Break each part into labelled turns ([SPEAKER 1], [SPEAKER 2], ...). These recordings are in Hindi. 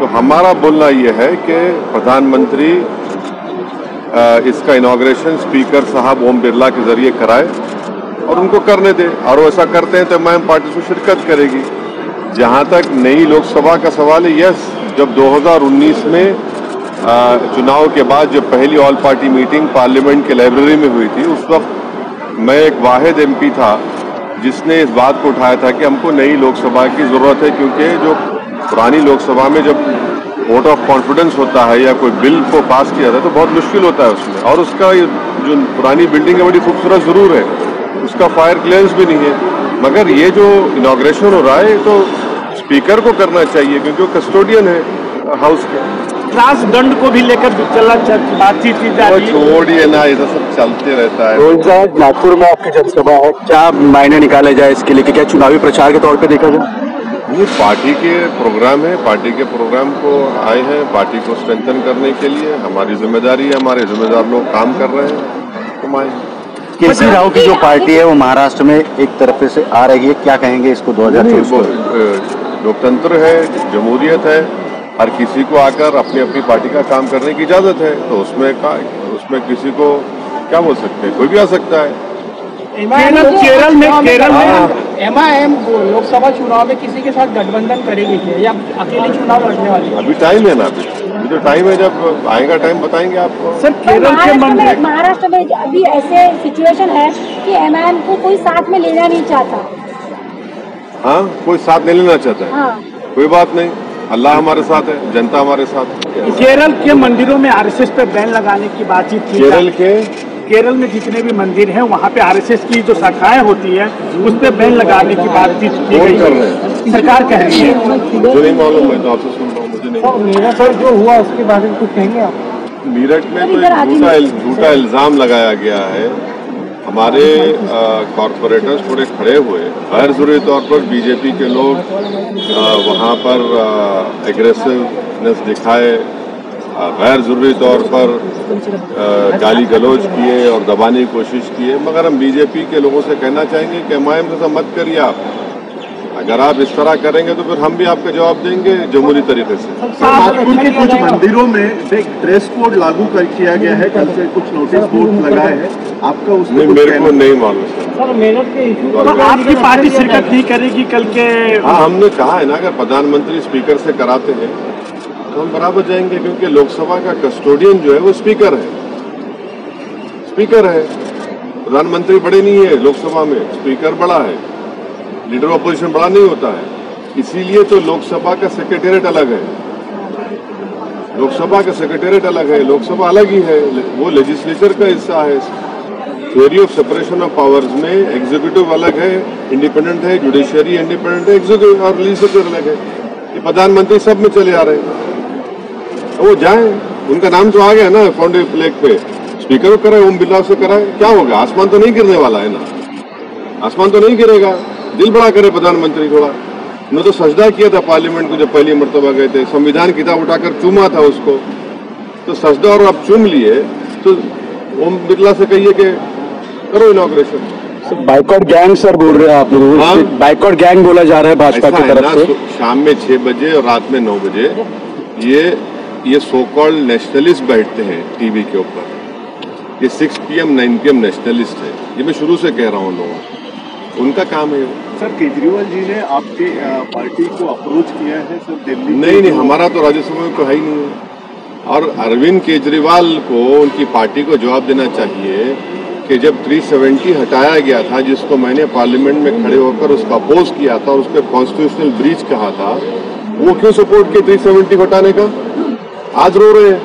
[SPEAKER 1] तो हमारा बोलना यह है कि प्रधानमंत्री इसका इनॉग्रेशन स्पीकर साहब ओम बिरला के जरिए कराए और उनको करने दे, और वैसा करते हैं तो एमआईएम पार्टी उसमें शिरकत करेगी। जहां तक नई लोकसभा का सवाल है, यस, जब 2019 में चुनाव के बाद जब पहली ऑल पार्टी मीटिंग पार्लियामेंट के लाइब्रेरी में हुई थी, उस वक्त मैं एक वाहिद एमपी था जिसने इस बात को उठाया था कि हमको नई लोकसभा की जरूरत है, क्योंकि जो पुरानी लोकसभा में जब वोट ऑफ कॉन्फिडेंस होता है या कोई बिल को पास किया जाता है तो बहुत मुश्किल होता है उसमें, और उसका जो पुरानी बिल्डिंग है बड़ी खूबसूरत जरूर है, उसका फायर क्लियरेंस भी नहीं है, मगर ये जो इनॉग्रेशन हो रहा है तो स्पीकर को करना चाहिए क्योंकि वो कस्टोडियन है हाउस के।
[SPEAKER 2] राजदंड को भी लेकर बातचीत की जा रही है।
[SPEAKER 1] छोड़िए ना, ये सब चलते रहता है।
[SPEAKER 3] नागपुर में आपकी जनसभा है, क्या मायने निकाले जाए इसके लिए, क्या चुनावी प्रचार के तौर पे देखा जाए?
[SPEAKER 1] ये पार्टी के प्रोग्राम है, पार्टी के प्रोग्राम को आए हैं, पार्टी को स्ट्रेंथन करने के लिए हमारी जिम्मेदारी है, हमारे जिम्मेदार लोग काम कर रहे हैं, हम आए।
[SPEAKER 3] केसी राव की जो पार्टी है वो महाराष्ट्र में एक तरफ से आ रही है, क्या कहेंगे इसको 2024?
[SPEAKER 1] लोकतंत्र है, जमहूरियत है, हर किसी को आकर अपनी अपनी पार्टी का काम करने की इजाजत है, तो उसमें किसी को क्या बोल सकते हैं, कोई भी आ सकता है।
[SPEAKER 2] केरल में एमआईएम लोकसभा चुनाव में किसी के साथ गठबंधन करेगी क्या, या अकेले चुनाव लड़ने वाली है?
[SPEAKER 1] अभी टाइम है ना, अभी तो टाइम है, जब आएगा टाइम बताएंगे आपको।
[SPEAKER 2] सर, केरल के
[SPEAKER 4] महाराष्ट्र में अभी ऐसे सिचुएशन है कि एमआईएम को कोई साथ में लेना नहीं चाहता।
[SPEAKER 1] हाँ, कोई साथ नहीं लेना चाहता है।
[SPEAKER 4] हाँ।
[SPEAKER 1] कोई बात नहीं, अल्लाह हमारे साथ है, जनता हमारे साथ है।
[SPEAKER 2] केरल के मंदिरों में आरएसएस पे बैन लगाने की बातचीत की। केरल में जितने भी मंदिर हैं वहाँ पे आरएसएस की जो शाखाएं होती है उस पे बैन लगाने की बातचीत की गई है, सरकार कह रही है।
[SPEAKER 1] जो नहीं मालूम है तो आपसे सुन रहा हूँ, मुझे नहीं।
[SPEAKER 2] मेरठ पर जो हुआ उसके बारे में कुछ कहेंगे आप?
[SPEAKER 1] मेरठ में तो झूठा इल्जाम लगाया गया है, हमारे कॉरपोरेटर्स थोड़े खड़े हुए, गैर जरूरी तौर पर बीजेपी के लोग वहाँ पर एग्रेसिवनेस दिखाए, गैर जरूरी तौर पर गाली गलौज किए और दबाने की कोशिश किए, मगर हम बीजेपी के लोगों से कहना चाहेंगे कि एमआईएम के साथ मत करिए आप। अगर आप इस तरह करेंगे तो फिर हम भी आपका जवाब देंगे जमहूरी तरीके से।
[SPEAKER 5] नागपुर के कुछ मंदिरों में एक ड्रेस कोड लागू किया गया है, कल से कुछ नोटिस बोर्ड लगाए हैं, आपका उसमें
[SPEAKER 1] मेरे को नहीं मालूम
[SPEAKER 2] सर। मेरठ के इशू पर आपकी पार्टी शिरकत नहीं करेगी कल के?
[SPEAKER 1] हाँ, हमने कहा है ना, अगर प्रधानमंत्री स्पीकर से कराते हैं तो हम बराबर जाएंगे, क्योंकि लोकसभा का कस्टोडियन जो है वो स्पीकर है। स्पीकर है, प्रधानमंत्री बड़े नहीं है लोकसभा में, स्पीकर बड़ा है, लीडर ऑपोजिशन बड़ा नहीं होता है, इसीलिए तो लोकसभा का सेक्रेटेरिएट अलग है, लोकसभा का सेक्रेटेरिएट अलग है, लोकसभा अलग ही है, वो लेजिस्लेचर का हिस्सा है। Theory of separation of powers में एग्जीक्यूटिव अलग है, इंडिपेंडेंट है, जुडिशियरी इंडिपेंडेंट है, एग्जीक्यूटिव और लेजिस्लेचर अलग है। ये प्रधानमंत्री सब में चले आ रहे हैं, वो जाए, उनका नाम तो आ गया ना फाउंडेशन फ्लैग पे, स्पीकर को कराए, ओम बिरला से कराए, क्या होगा? आसमान तो नहीं गिरने वाला है ना, आसमान तो नहीं गिरेगा। दिल बड़ा करे प्रधानमंत्री थोड़ा। उन्होंने तो सजदा किया था पार्लियामेंट को जब पहली मरतबा गए थे, संविधान किताब उठाकर चूमा था उसको, तो सजदा और अब चूम लिए, तो ओम बिरला से कहिए कि करो इनॉग्रेशन।
[SPEAKER 3] बाइकआउट गैंग सर बोल रहे हैं आप लोग? हाँ? बाइकआउट गैंग बोला जा रहा है भाजपा की तरफ से।
[SPEAKER 1] शाम में 6 बजे और रात में 9 बजे ये सो कॉल्ड नेशनलिस्ट बैठते हैं टीवी के ऊपर, ये 6 PM 9 PM नेशनलिस्ट है, ये मैं शुरू से कह रहा हूँ लोगों को, उनका काम है।
[SPEAKER 5] सर, केजरीवाल जी ने आपके पार्टी को अप्रोच किया है सर दिल्ली?
[SPEAKER 1] नहीं, हमारा तो राज्यसभा में तो है ही नहीं है, और अरविंद केजरीवाल को उनकी पार्टी को जवाब देना चाहिए कि जब 370 हटाया गया था, जिसको मैंने पार्लियामेंट में खड़े होकर उसका अपोज किया था और उस पर कॉन्स्टिट्यूशनल ब्रीच कहा था, वो क्यों सपोर्ट किया 370 हटाने का? आज रो रहे हैं,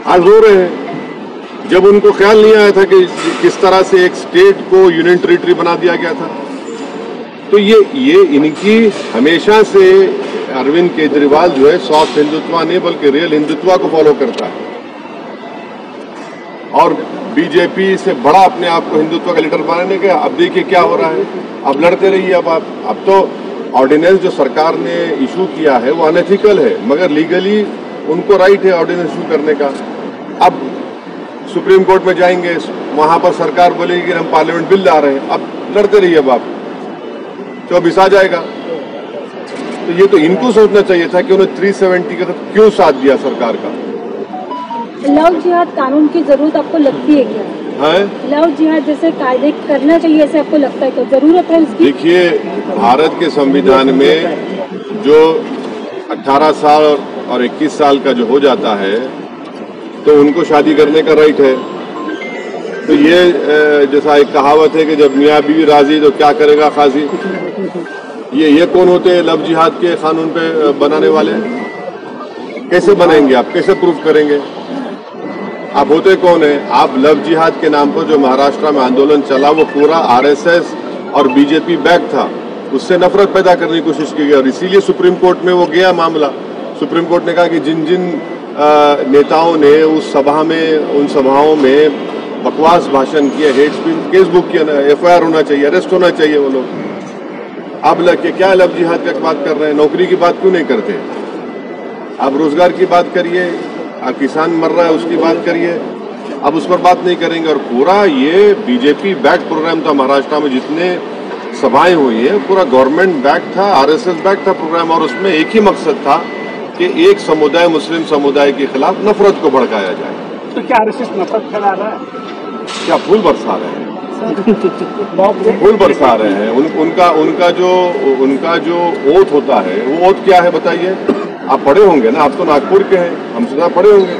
[SPEAKER 1] आज रो रहे हैं, जब उनको ख्याल नहीं आया था कि किस तरह से एक स्टेट को यूनियन टेरिटरी बना दिया गया था। तो ये इनकी हमेशा से अरविंद केजरीवाल जो है सॉफ्ट हिंदुत्व नहीं बल्कि रियल हिंदुत्व को फॉलो करता है, और बीजेपी से बड़ा अपने आप को हिंदुत्व का लीडर बनाने का। अब देखिए क्या हो रहा है, अब लड़ते रहिए। अब तो ऑर्डिनेंस जो सरकार ने इशू किया है वो अनएथिकल है, मगर लीगली उनको राइट है ऑर्डिनेंस इशू करने का। अब सुप्रीम कोर्ट में जाएंगे, वहां पर सरकार बोलेगी कि हम पार्लियामेंट बिल ला रहे हैं। अब लड़ते रहिए, अब आप 24 आ जाएगा। तो ये तो इनको सोचना चाहिए था कि उन्हें 370 का क्यों साथ दिया सरकार का।
[SPEAKER 4] लव जिहाद कानून की जरूरत आपको लगती है क्या?
[SPEAKER 1] है
[SPEAKER 4] लव जिहाद जैसे कायदे करना चाहिए ऐसे आपको लगता है, तो जरूरत है इसकी?
[SPEAKER 1] देखिए, भारत के संविधान में जो 18 साल और 21 साल का जो हो जाता है तो उनको शादी करने का राइट है। तो ये जैसा एक कहावत है कि जब मियाँ बीवी राजी तो क्या करेगा खाजी। ये कौन होते हैं लव जिहाद के कानून पे बनाने वाले? कैसे बनाएंगे आप, कैसे प्रूफ करेंगे? आप होते कौन है? आप लव जिहाद के नाम पर जो महाराष्ट्र में आंदोलन चला वो पूरा आरएसएस और बीजेपी बैक था, उससे नफरत पैदा करने की कोशिश की गई और इसीलिए सुप्रीम कोर्ट में वो गया मामला। सुप्रीम कोर्ट ने कहा कि जिन जिन नेताओं ने उस सभा में, उन सभाओं में बकवास भाषण किया, हेट स्पीच, केस बुक किया, एफआईआर होना चाहिए, अरेस्ट होना चाहिए वो लोग। आप लग क्या लव जिहाद का बात कर रहे हैं? नौकरी की बात क्यों नहीं करते? आप रोजगार की बात करिए, आप किसान मर रहा है उसकी बात करिए, अब उस पर बात नहीं करेंगे। और पूरा ये बीजेपी बैक प्रोग्राम था महाराष्ट्र में, जितने सभाएं हुई है पूरा गवर्नमेंट बैक था, आरएसएस बैक था प्रोग्राम, और उसमें एक ही मकसद था कि एक समुदाय, मुस्लिम समुदाय के खिलाफ नफरत को भड़काया जाए।
[SPEAKER 2] तो क्या आरएसएस नफरत फैला रहा है?
[SPEAKER 1] क्या फूल बरसा रहे हैं? फूल बरसा रहे हैं। उनका जो ओथ होता है वो ओथ क्या है बताइए? आप पढ़े होंगे ना, आप तो नागपुर के हैं, हमसे ज़्यादा पढ़े होंगे।